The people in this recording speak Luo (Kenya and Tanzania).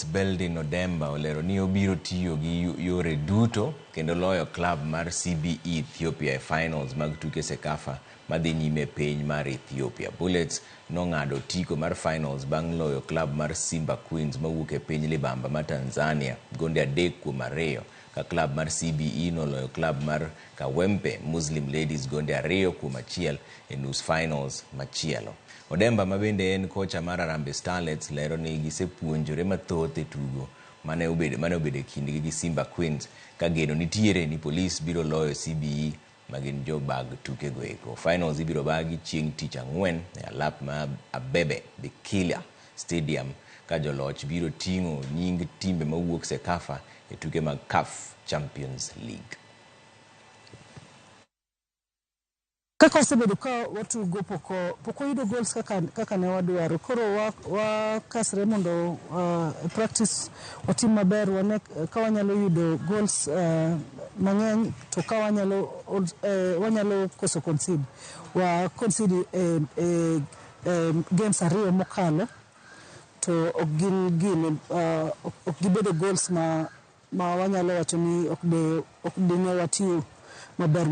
Beldin Odemba olero ni obiro tiyo gi yore duto kendo loyo club mar CBE Ethiopia e finals mag tuke CECAFA madhi nyime piny mar Ethiopia. Bullets nong'ado tiko mar finals bang' loyo club mar Simba Queens mawuok e piny libamba ma Tanzania gonde 3-2 ka club mar CBE noloyo club mar Kawempe Muslim Ladies gonde 2-1 e nus finals machielo. Odemba ma bende en kocha mar Harambee Starlets lero ni gisepuonjore mathoth e tugo mane obedo kindgi gi Simba Queens ka geno nitiere ni Police biro loyo CBE magin jo bag tuke goeko. Finals ibiro bagi chieng' tich ang'wen e alap ma Abebe Bikila Stadium ka joloch biro ting'o nying timbe mawuok CECAFA e tuke mag CAF Champions League. Kaka osebedo ka watugo poko yudo goals kaka ne wadwaro, koro wakasre mondo practice watim maber wane ka wanyalo yudo goals mang'eny to ka wanyalo koso concede games 2 mokalo to ok gibedo goals ma wanyalo wacho ni ok dine watiyo maber.